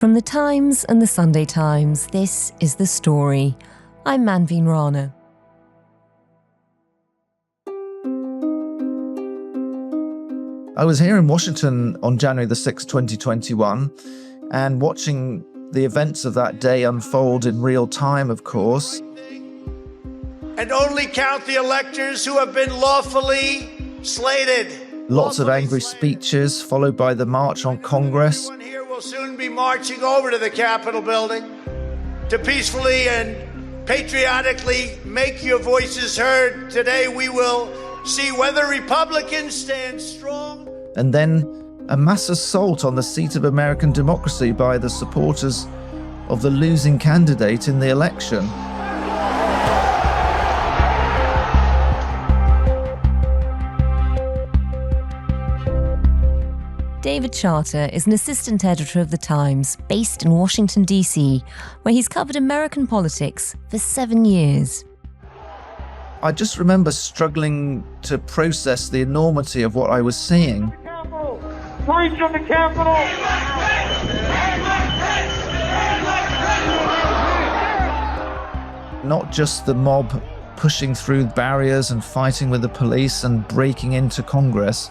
From the Times and the Sunday Times, this is The Story. I'm Manveen Rana. I was here in Washington on January the 6th, 2021, and watching the events of that day unfold in real time, of course. And only count the electors who have been lawfully slated. Lots of angry speeches, followed by the March on Congress. Everyone here will soon be marching over to the Capitol building to peacefully and patriotically make your voices heard. Today we will see whether Republicans stand strong. And then a mass assault on the seat of American democracy by the supporters of the losing candidate in the election. David Charter is an assistant editor of The Times, based in Washington, D.C., where he's covered American politics for 7 years. I just remember struggling to process the enormity of what I was seeing. Breach of the Capitol! Not just the mob pushing through barriers and fighting with the police and breaking into Congress,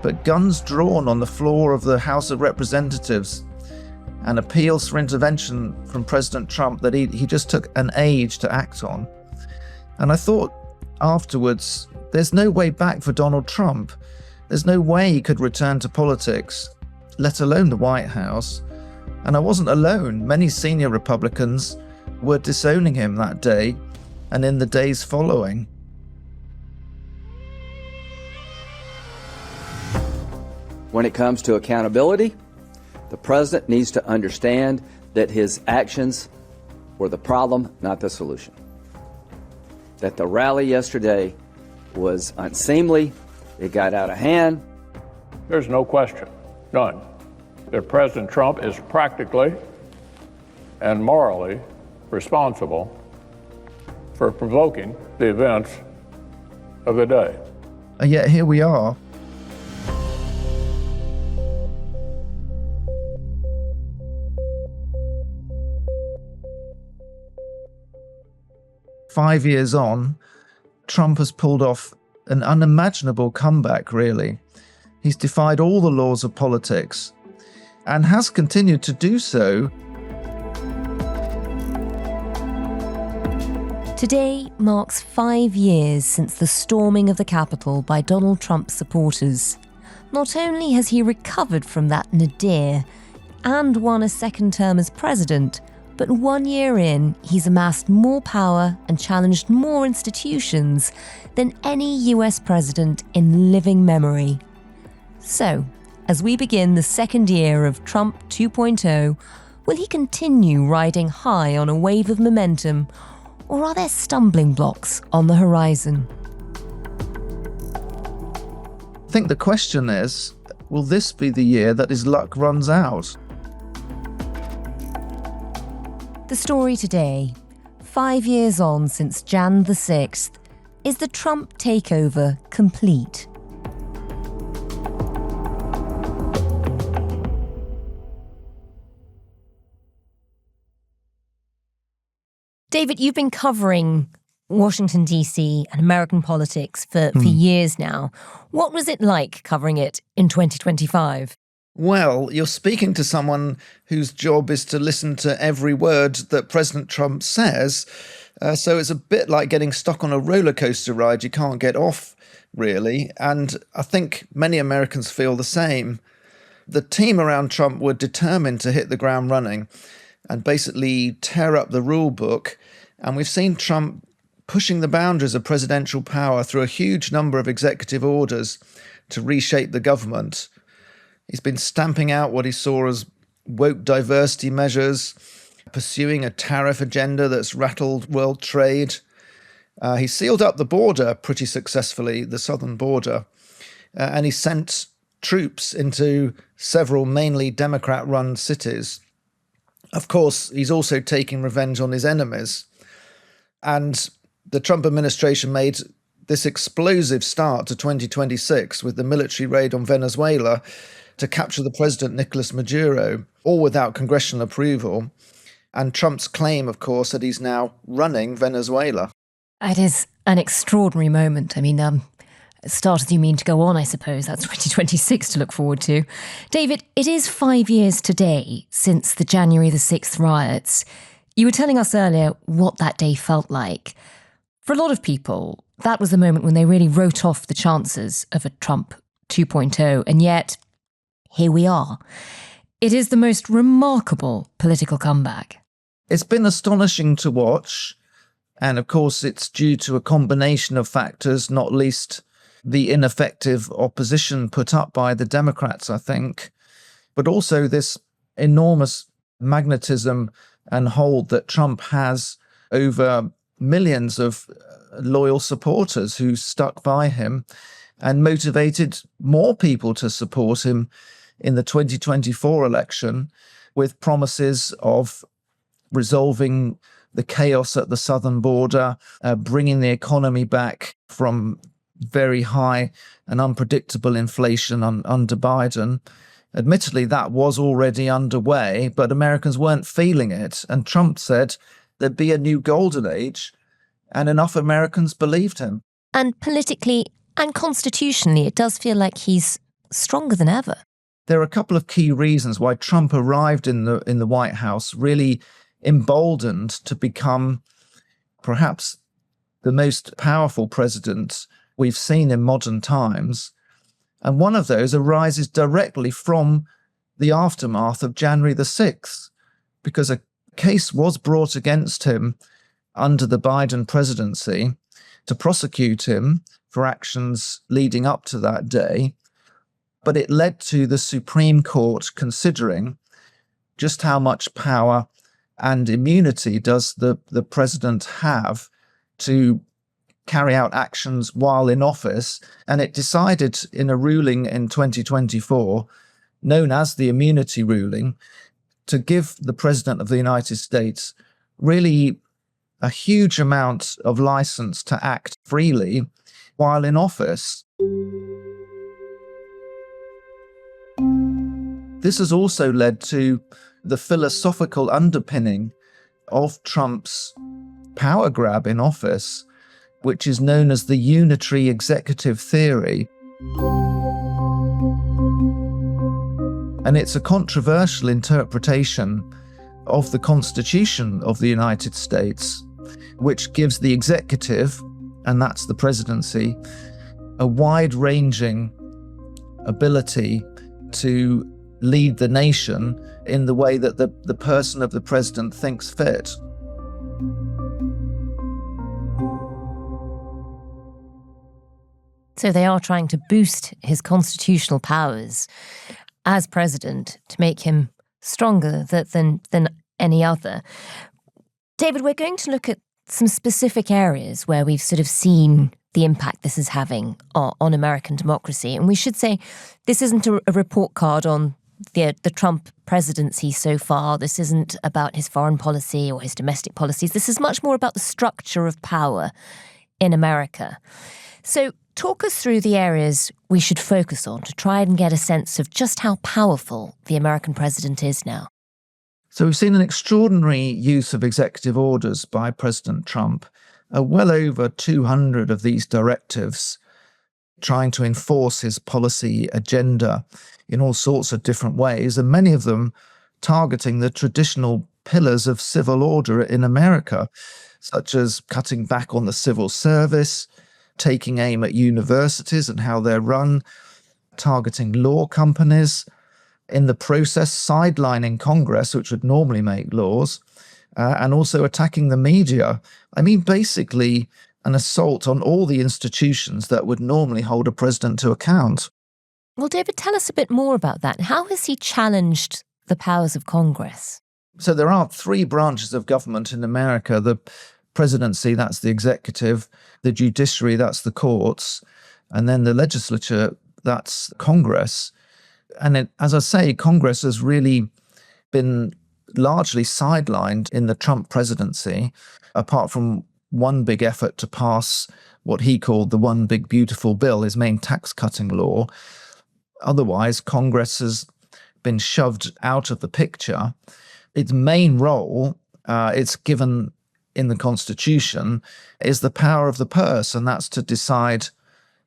but guns drawn on the floor of the House of Representatives and appeals for intervention from President Trump that he just took an age to act on. And I thought afterwards, there's no way back for Donald Trump. There's no way he could return to politics, let alone the White House. And I wasn't alone. Many senior Republicans were disowning him that day and in the days following. When it comes to accountability, the president needs to understand that his actions were the problem, not the solution. That the rally yesterday was unseemly, it got out of hand. There's no question, none, that President Trump is practically and morally responsible for provoking the events of the day. And yet here we are. Five years on, Trump has pulled off an unimaginable comeback, really. He's defied all the laws of politics and has continued to do so. Today marks 5 years since the storming of the Capitol by Donald Trump's supporters. Not only has he recovered from that nadir and won a second term as president, but 1 year in, he's amassed more power and challenged more institutions than any US president in living memory. So, as we begin the second year of Trump 2.0, will he continue riding high on a wave of momentum, or are there stumbling blocks on the horizon? I think the question is, will this be the year that his luck runs out? The story today, 5 years on since Jan the 6th, is the Trump takeover complete? David, you've been covering Washington, D.C. and American politics for years now. What was it like covering it in 2025? Well, you're speaking to someone whose job is to listen to every word that President Trump says. So it's a bit like getting stuck on a roller coaster ride. You can't get off, really. And I think many Americans feel the same. The team around Trump were determined to hit the ground running and basically tear up the rule book. And we've seen Trump pushing the boundaries of presidential power through a huge number of executive orders to reshape the government. He's been stamping out what he saw as woke diversity measures, pursuing a tariff agenda that's rattled world trade. He sealed up the border pretty successfully, the southern border, and he sent troops into several mainly Democrat-run cities. Of course, he's also taking revenge on his enemies. And the Trump administration made this explosive start to 2026 with the military raid on Venezuela to capture the president, Nicolas Maduro, all without congressional approval. And Trump's claim, of course, that he's now running Venezuela. It is an extraordinary moment. I mean, start as you mean to go on, I suppose. That's 2026 to look forward to. David, it is 5 years today since the January the 6th riots. You were telling us earlier what that day felt like. For a lot of people, that was the moment when they really wrote off the chances of a Trump 2.0, and yet here we are. It is the most remarkable political comeback. It's been astonishing to watch, and of course it's due to a combination of factors, not least the ineffective opposition put up by the Democrats, I think, but also this enormous magnetism and hold that Trump has over millions of loyal supporters who stuck by him and motivated more people to support him in the 2024 election with promises of resolving the chaos at the southern border, bringing the economy back from very high and unpredictable inflation under Biden. Admittedly, that was already underway, but Americans weren't feeling it. And Trump said there'd be a new golden age, and enough Americans believed him. And politically and constitutionally, it does feel like he's stronger than ever. There are a couple of key reasons why Trump arrived in the White House really emboldened to become perhaps the most powerful president we've seen in modern times. And one of those arises directly from the aftermath of January the 6th, because a case was brought against him under the Biden presidency to prosecute him for actions leading up to that day. But it led to the Supreme Court considering just how much power and immunity does the president have to carry out actions while in office. And it decided in a ruling in 2024, known as the immunity ruling, to give the president of the United States really a huge amount of license to act freely while in office. This has also led to the philosophical underpinning of Trump's power grab in office, which is known as the unitary executive theory. And it's a controversial interpretation of the Constitution of the United States, which gives the executive, and that's the presidency, a wide-ranging ability to lead the nation in the way that the person of the president thinks fit. So they are trying to boost his constitutional powers as president to make him stronger than any other. David, we're going to look at some specific areas where we've sort of seen the impact this is having on American democracy. And we should say this isn't a report card on the Trump presidency so far. This isn't about his foreign policy or his domestic policies. This is much more about the structure of power in America. So talk us through the areas we should focus on to try and get a sense of just how powerful the American president is now. So we've seen an extraordinary use of executive orders by President Trump, well over 200 of these directives trying to enforce his policy agenda in all sorts of different ways, and many of them targeting the traditional pillars of civil order in America, such as cutting back on the civil service, taking aim at universities and how they're run, targeting law companies, in the process sidelining Congress, which would normally make laws, and also attacking the media. I mean, basically an assault on all the institutions that would normally hold a president to account. Well, David, tell us a bit more about that. How has he challenged the powers of Congress? So there are three branches of government in America. The presidency, that's the executive, the judiciary, that's the courts, and then the legislature, that's Congress. And as I say, Congress has really been largely sidelined in the Trump presidency, apart from one big effort to pass what he called the One Big Beautiful Bill, his main tax-cutting law. Otherwise, Congress has been shoved out of the picture. Its main role, it's given in the Constitution, is the power of the purse, and that's to decide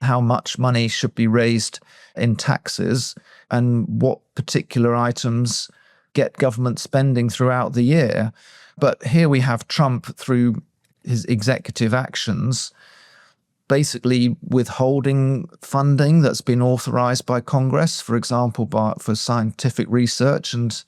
how much money should be raised in taxes and what particular items get government spending throughout the year. But here we have Trump, through his executive actions, basically withholding funding that's been authorized by Congress, for example, for scientific research, and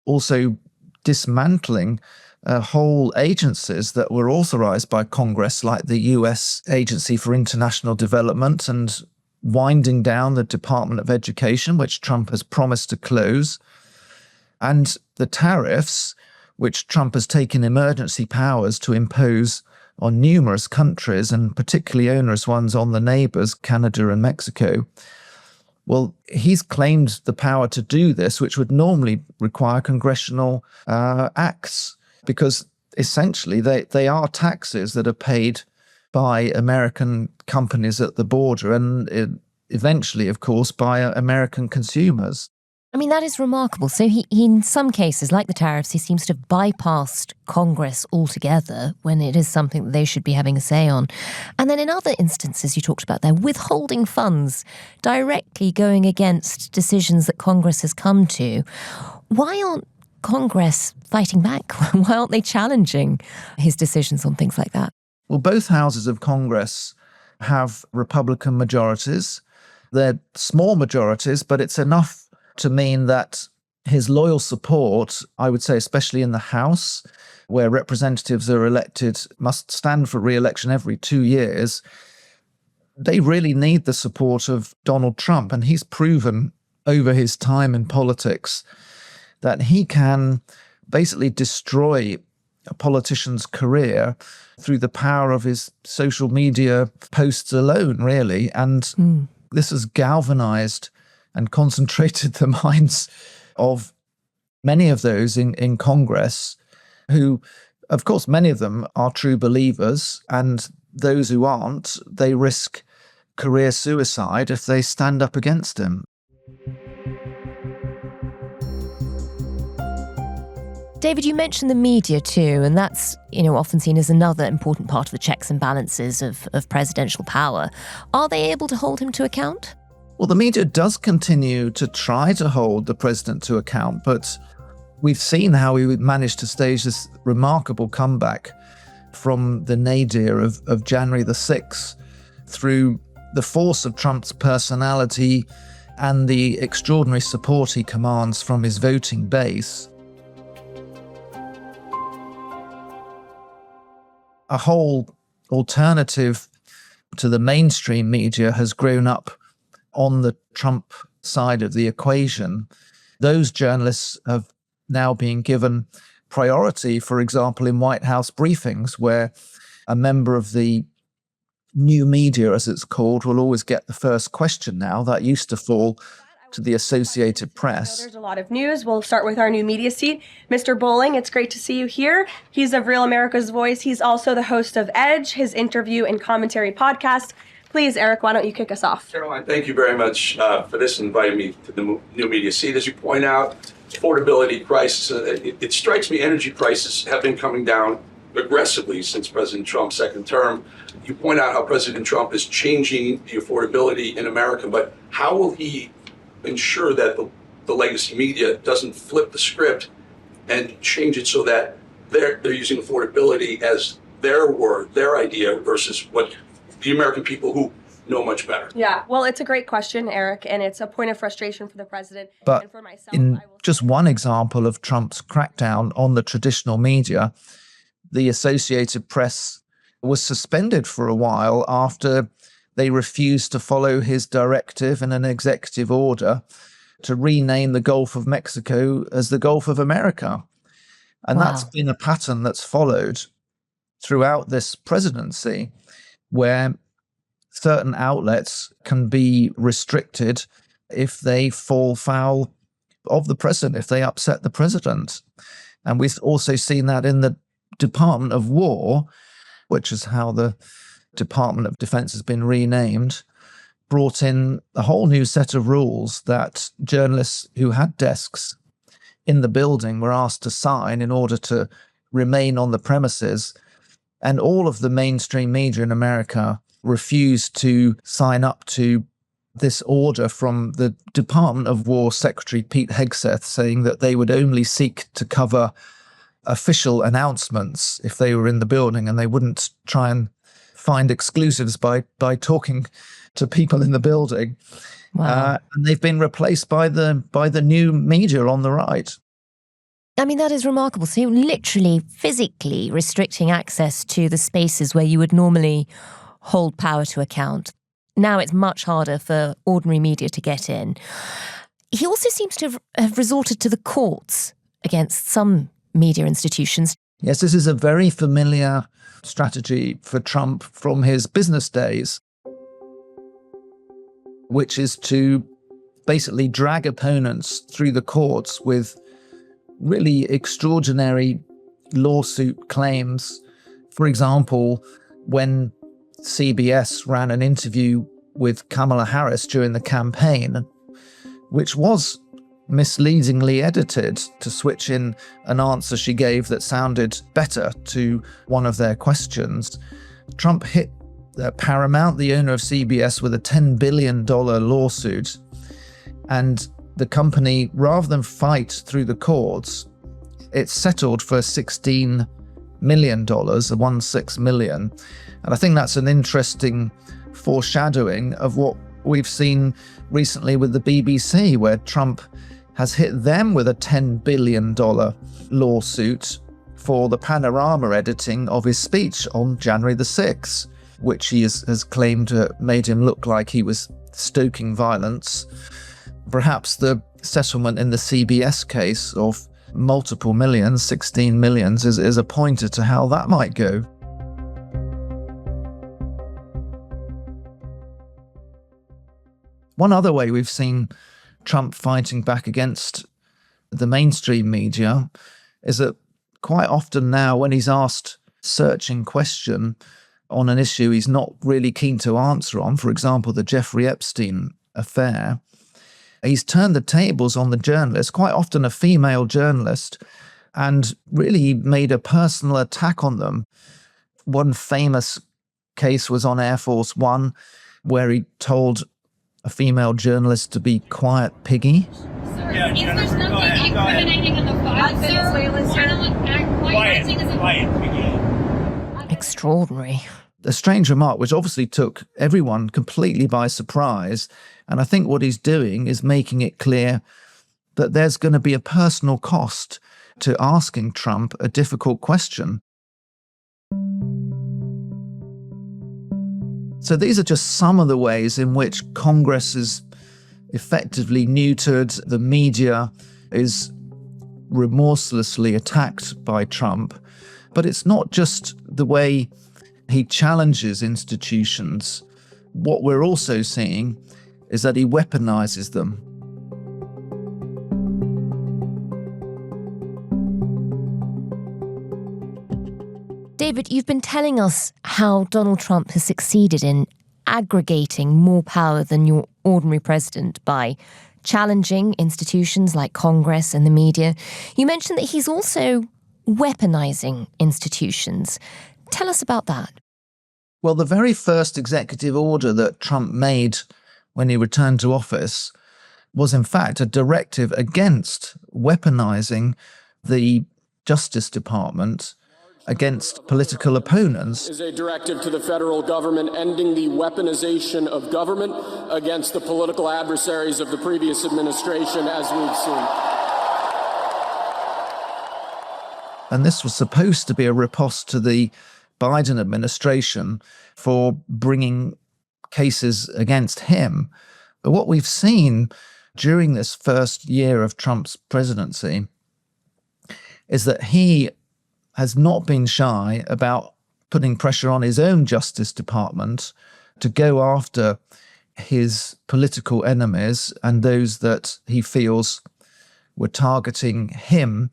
also dismantling whole agencies that were authorized by Congress, like the U.S. Agency for International Development, and winding down the Department of Education, which Trump has promised to close, and the tariffs, which Trump has taken emergency powers to impose on numerous countries, and particularly onerous ones on the neighbors, Canada and Mexico. Well, he's claimed the power to do this, which would normally require congressional acts, because essentially they are taxes that are paid by American companies at the border and eventually, of course, by American consumers. I mean, that is remarkable. So he, in some cases, like the tariffs, he seems to have bypassed Congress altogether when it is something that they should be having a say on. And then in other instances, you talked about there, withholding funds, directly going against decisions that Congress has come to. Why aren't Congress fighting back? Why aren't they challenging his decisions on things like that? Well, both houses of Congress have Republican majorities. They're small majorities, but it's enough to mean that his loyal support, I would say, especially in the House, where representatives are elected, must stand for re-election every 2 years, they really need the support of Donald Trump. And he's proven over his time in politics that he can basically destroy a politician's career through the power of his social media posts alone, really. And this has galvanized and concentrated the minds of many of those in Congress who, of course, many of them are true believers, and those who aren't, they risk career suicide if they stand up against him. David, you mentioned the media too, and that's, often seen as another important part of the checks and balances of presidential power. Are they able to hold him to account? Well, the media does continue to try to hold the president to account, but we've seen how he managed to stage this remarkable comeback from the nadir of January the 6th through the force of Trump's personality and the extraordinary support he commands from his voting base. A whole alternative to the mainstream media has grown up on the Trump side of the equation. Those journalists have now been given priority, for example, in White House briefings, where a member of the new media, as it's called, will always get the first question now. That used to fall to the Associated Press. There's a lot of news. We'll start with our new media seat. Mr. Bowling, it's great to see you here. He's of Real America's Voice. He's also the host of Edge, his interview and commentary podcast. Please, Eric, why don't you kick us off? Caroline, thank you very much for this and inviting me to the new media seat. As you point out, affordability crisis, it strikes me energy prices have been coming down aggressively since President Trump's second term. You point out how President Trump is changing the affordability in America, but how will he ensure that the legacy media doesn't flip the script and change it so that they're using affordability as their word, their idea, versus what the American people who know much better? Yeah, well, it's a great question, Eric, and it's a point of frustration for the president and for myself. In just one example of Trump's crackdown on the traditional media, the Associated Press was suspended for a while after they refused to follow his directive in an executive order to rename the Gulf of Mexico as the Gulf of America. And that's been a pattern that's followed throughout this presidency, where certain outlets can be restricted if they fall foul of the president, if they upset the president. And we've also seen that in the Department of War, which is how the Department of Defense has been renamed. brought in a whole new set of rules that journalists who had desks in the building were asked to sign in order to remain on the premises. And all of the mainstream media in America refused to sign up to this order from the Department of War Secretary Pete Hegseth, saying that they would only seek to cover official announcements if they were in the building, and they wouldn't try and find exclusives by talking to people in the building. Wow. And they've been replaced by the new media on the right. I mean, that is remarkable. So you're literally physically restricting access to the spaces where you would normally hold power to account. Now it's much harder for ordinary media to get in. He also seems to have resorted to the courts against some media institutions. Yes, this is a very familiar strategy for Trump from his business days, which is to basically drag opponents through the courts with really extraordinary lawsuit claims. For example, when CBS ran an interview with Kamala Harris during the campaign, which was misleadingly edited to switch in an answer she gave that sounded better to one of their questions, Trump hit Paramount, the owner of CBS, with a $10 billion lawsuit. And the company, rather than fight through the courts, it settled for $16 million, $16 million. And I think that's an interesting foreshadowing of what we've seen recently with the BBC, where Trump has hit them with a $10 billion lawsuit for the panorama editing of his speech on January the 6th, which he has claimed made him look like he was stoking violence. Perhaps the settlement in the CBS case of multiple millions, 16 millions, is a pointer to how that might go. One other way we've seen Trump fighting back against the mainstream media is that quite often now, when he's asked a searching question on an issue he's not really keen to answer on, for example, the Jeffrey Epstein affair, he's turned the tables on the journalist, quite often a female journalist, and really made a personal attack on them. One famous case was on Air Force One, where he told a female journalist to be quiet, piggy. Sir, yeah, there's nothing incriminating in the file, quiet, piggy. Extraordinary. A strange remark, which obviously took everyone completely by surprise. And I think what he's doing is making it clear that there's going to be a personal cost to asking Trump a difficult question. So these are just some of the ways in which Congress is effectively neutered. The media is remorselessly attacked by Trump. But it's not just the way he challenges institutions. What we're also seeing is that he weaponizes them. David, you've been telling us how Donald Trump has succeeded in aggregating more power than your ordinary president by challenging institutions like Congress and the media. You mentioned that he's also weaponizing institutions. Tell us about that. Well, the very first executive order that Trump made when he returned to office was, in fact, a directive against weaponizing the Justice Department against political opponents. Is a directive to the federal government ending the weaponization of government against the political adversaries of the previous administration, as we've seen. And this was supposed to be a riposte to the Biden administration for bringing cases against him. But what we've seen during this first year of Trump's presidency is that he has not been shy about putting pressure on his own Justice Department to go after his political enemies and those that he feels were targeting him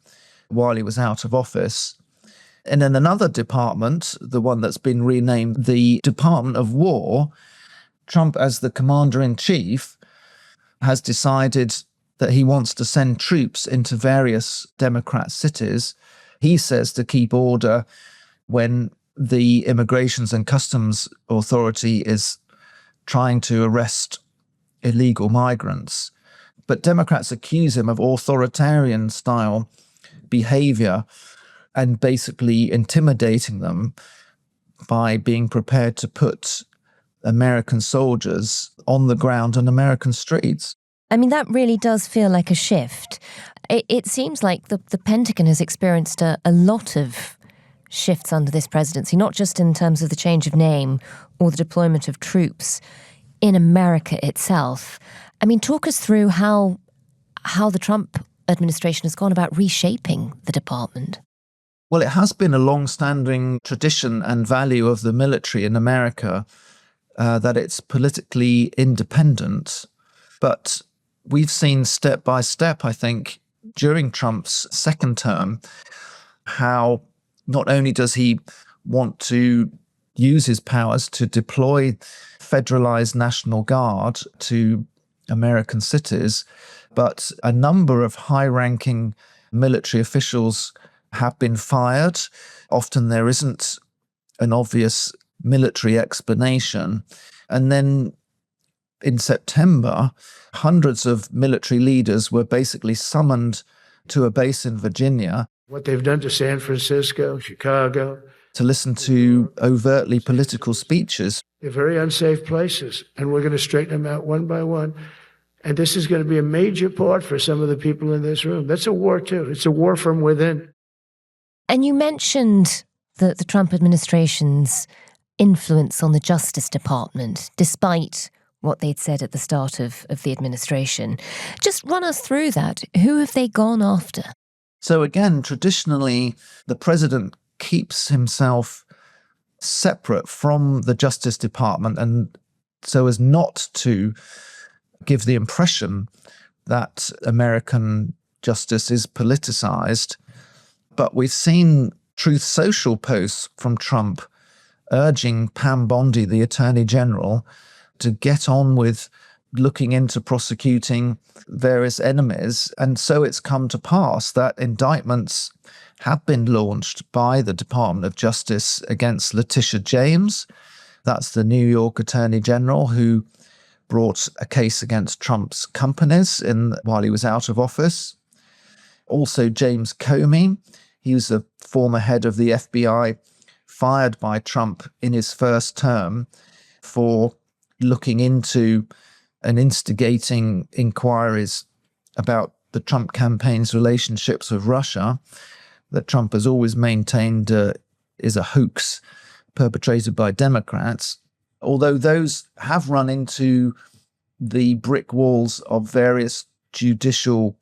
while he was out of office. And in another department, the one that's been renamed the Department of War, Trump, as the commander-in-chief, has decided that he wants to send troops into various Democrat cities. He says to keep order when the Immigrations and Customs Authority is trying to arrest illegal migrants. But Democrats accuse him of authoritarian-style behavior and basically intimidating them by being prepared to put American soldiers on the ground on American streets. I mean, that really does feel like a shift. It seems like the Pentagon has experienced a lot of shifts under this presidency, not just in terms of the change of name or the deployment of troops in America itself. I mean, talk us through how the Trump administration has gone about reshaping the department. Well, it has been a long-standing tradition and value of the military in America that it's politically independent. But we've seen step by step, I think, during Trump's second term, how not only does he want to use his powers to deploy federalized National Guard to American cities, but a number of high-ranking military officials have been fired. Often there isn't an obvious military explanation. And then in September, hundreds of military leaders were basically summoned to a base in Virginia. What they've done to San Francisco, Chicago. To listen to overtly political speeches. They're very unsafe places, and we're going to straighten them out one by one. And this is going to be a major part for some of the people in this room. That's a war, too. It's a war from within. And you mentioned the Trump administration's influence on the Justice Department, despite what they'd said at the start of the administration. Just run us through that. Who have they gone after? So again, traditionally, the president keeps himself separate from the Justice Department, and so as not to give the impression that American justice is politicized. But we've seen Truth Social posts from Trump urging Pam Bondi, the Attorney General, to get on with looking into prosecuting various enemies. And so it's come to pass that indictments have been launched by the Department of Justice against Letitia James. That's the New York Attorney General who brought a case against Trump's companies while he was out of office. Also James Comey, he was the former head of the FBI, fired by Trump in his first term for looking into and instigating inquiries about the Trump campaign's relationships with Russia, that Trump has always maintained is a hoax perpetrated by Democrats, although those have run into the brick walls of various judicial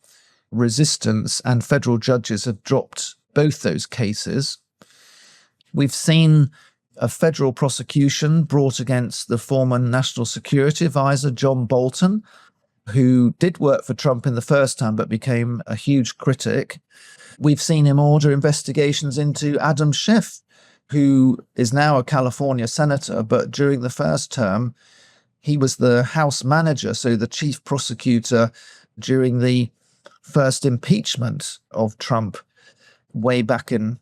resistance, and federal judges have dropped both those cases. We've seen a federal prosecution brought against the former National Security Advisor, John Bolton, who did work for Trump in the first term but became a huge critic. We've seen him order investigations into Adam Schiff, who is now a California senator, but during the first term, he was the House manager, so the chief prosecutor during the first impeachment of Trump way back in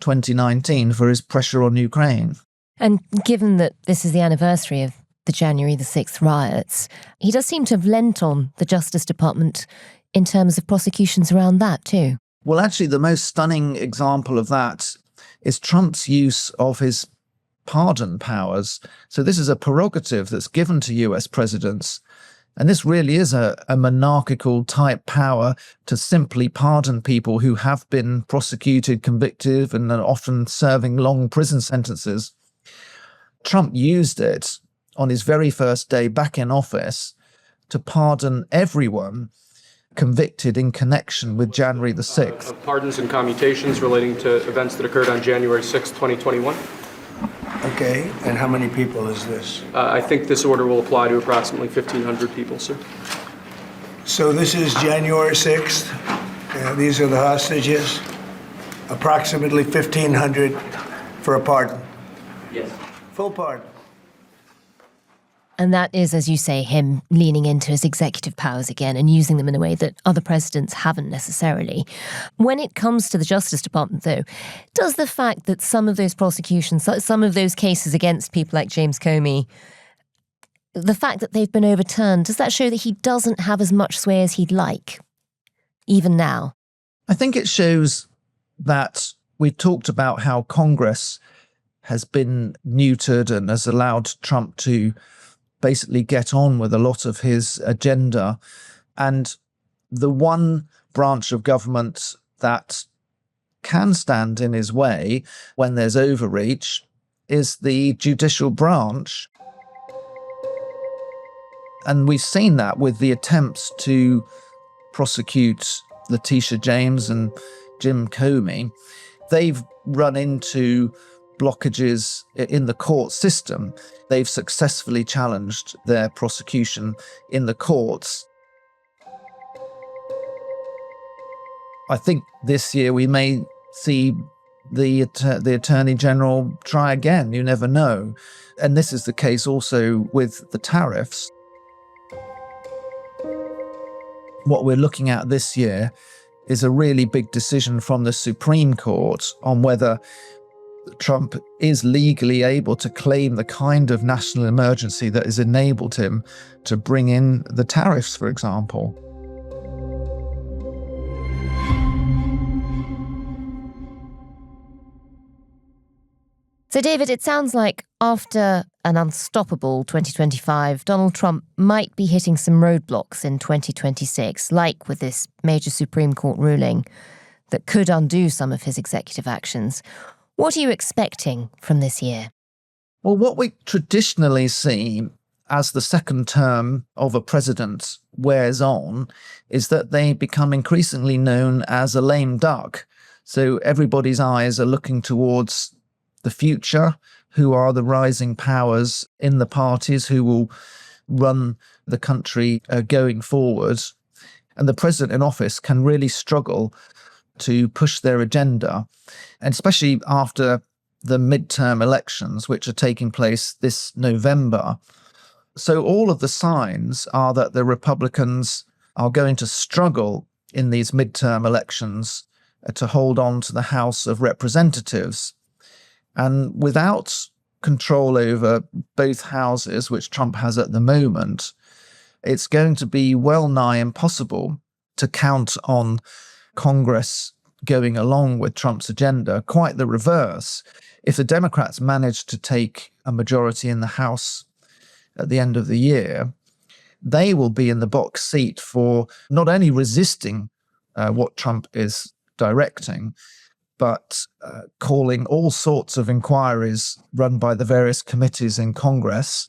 2019 for his pressure on Ukraine. And given that this is the anniversary of the January the 6th riots, he does seem to have lent on the Justice Department in terms of prosecutions around that too. Well, actually, the most stunning example of that is Trump's use of his pardon powers. So this is a prerogative that's given to US presidents. And this really is a monarchical type power to simply pardon people who have been prosecuted, convicted, and are often serving long prison sentences. Trump used it on his very first day back in office to pardon everyone convicted in connection with January the 6th. Pardons and commutations relating to events that occurred on January 6th, 2021. Okay, and how many people is this? I think this order will apply to approximately 1,500 people, sir. So this is January 6th. These are the hostages. Approximately 1,500 for a pardon. Yes. Full pardon. And that is, as you say, him leaning into his executive powers again and using them in a way that other presidents haven't necessarily. When it comes to the Justice Department, though, does the fact that some of those prosecutions, some of those cases against people like James Comey, the fact that they've been overturned, does that show that he doesn't have as much sway as he'd like, even now? I think it shows that we talked about how Congress has been neutered and has allowed Trump to basically get on with a lot of his agenda. And the one branch of government that can stand in his way when there's overreach is the judicial branch. And we've seen that with the attempts to prosecute Letitia James and Jim Comey. They've run into blockages in the court system. They've successfully challenged their prosecution in the courts. I think this year we may see the Attorney General try again. You never know. And this is the case also with the tariffs. What we're looking at this year is a really big decision from the Supreme Court on whether Trump is legally able to claim the kind of national emergency that has enabled him to bring in the tariffs, for example. So, David, it sounds like after an unstoppable 2025, Donald Trump might be hitting some roadblocks in 2026, like with this major Supreme Court ruling that could undo some of his executive actions. What are you expecting from this year? Well, what we traditionally see as the second term of a president wears on is that they become increasingly known as a lame duck. So everybody's eyes are looking towards the future. Who are the rising powers in the parties who will run the country going forward? And the president in office can really struggle to push their agenda, and especially after the midterm elections, which are taking place this November. So all of the signs are that the Republicans are going to struggle in these midterm elections to hold on to the House of Representatives. And without control over both houses, which Trump has at the moment, it's going to be well nigh impossible to count on Congress going along with Trump's agenda. Quite the reverse. If the Democrats manage to take a majority in the House at the end of the year, they will be in the box seat for not only resisting what Trump is directing, but calling all sorts of inquiries run by the various committees in Congress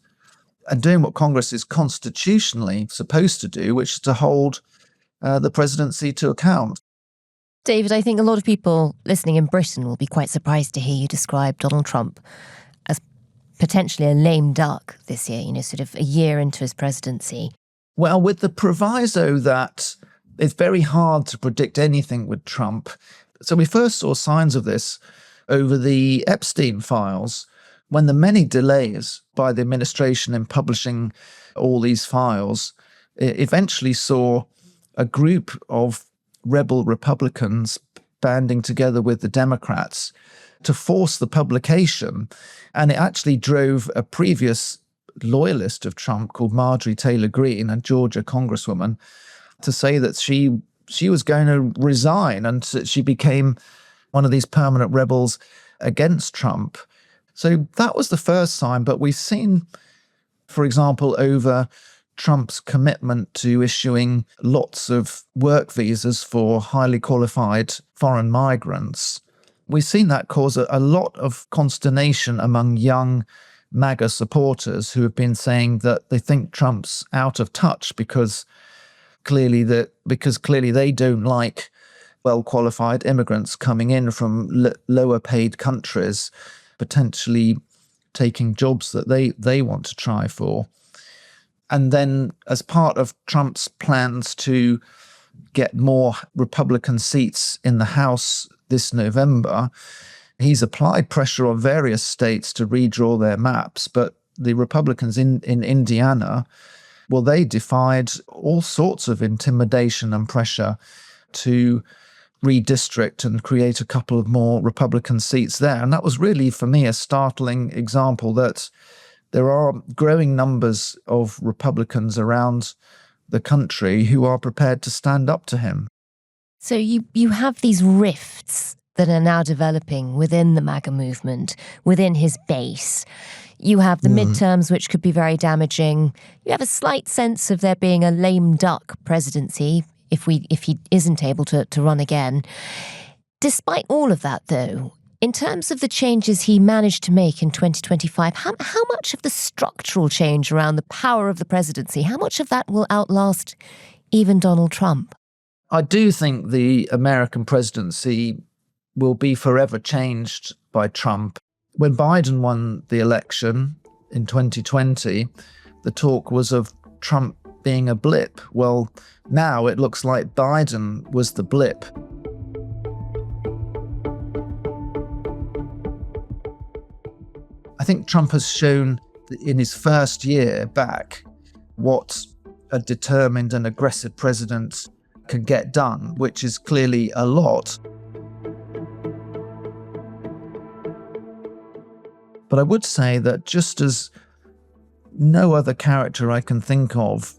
and doing what Congress is constitutionally supposed to do, which is to hold the presidency to account. David, I think a lot of people listening in Britain will be quite surprised to hear you describe Donald Trump as potentially a lame duck this year, sort of a year into his presidency. Well, with the proviso that it's very hard to predict anything with Trump. So we first saw signs of this over the Epstein files, when the many delays by the administration in publishing all these files eventually saw a group of rebel Republicans banding together with the Democrats to force the publication. And it actually drove a previous loyalist of Trump called Marjorie Taylor Greene, a Georgia congresswoman, to say that she was going to resign, and she became one of these permanent rebels against Trump. So that was the first sign. But we've seen, for example, over Trump's commitment to issuing lots of work visas for highly qualified foreign migrants, we've seen that cause a lot of consternation among young MAGA supporters who have been saying that they think Trump's out of touch because clearly they don't like well-qualified immigrants coming in from lower paid countries, potentially taking jobs that they want to try for. And then as part of Trump's plans to get more Republican seats in the House this November, he's applied pressure on various states to redraw their maps, but the Republicans in Indiana, well, they defied all sorts of intimidation and pressure to redistrict and create a couple of more Republican seats there. And that was really, for me, a startling example that there are growing numbers of Republicans around the country who are prepared to stand up to him. So you have these rifts that are now developing within the MAGA movement, within his base. You have the midterms, which could be very damaging. You have a slight sense of there being a lame duck presidency if he isn't able to run again. Despite all of that, though, in terms of the changes he managed to make in 2025, how much of the structural change around the power of the presidency, how much of that will outlast even Donald Trump? I do think the American presidency will be forever changed by Trump. When Biden won the election in 2020, the talk was of Trump being a blip. Well, now it looks like Biden was the blip. I think Trump has shown in his first year back what a determined and aggressive president can get done, which is clearly a lot. But I would say that just as no other character I can think of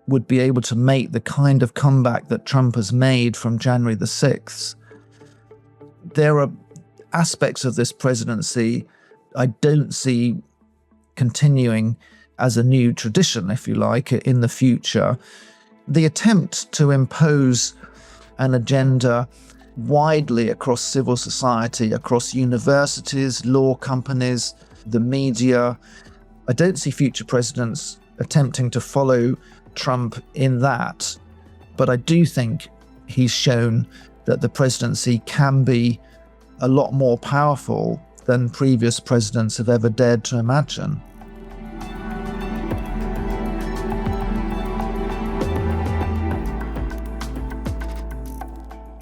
would be able to make the kind of comeback that Trump has made from January the 6th, there are aspects of this presidency I don't see continuing as a new tradition, if you like, in the future. The attempt to impose an agenda widely across civil society, across universities, law companies, the media. I don't see future presidents attempting to follow Trump in that, but I do think he's shown that the presidency can be a lot more powerful than previous presidents have ever dared to imagine.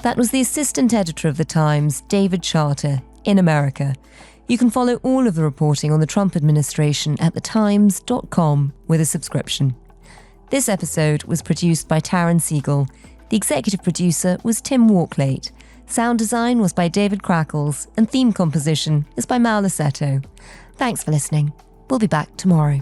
That was the assistant editor of The Times, David Charter, in America. You can follow all of the reporting on the Trump administration at thetimes.com with a subscription. This episode was produced by Taryn Siegel. The executive producer was Tim Walklate. Sound design was by David Crackles, and theme composition is by Mal Lassetto. Thanks for listening. We'll be back tomorrow.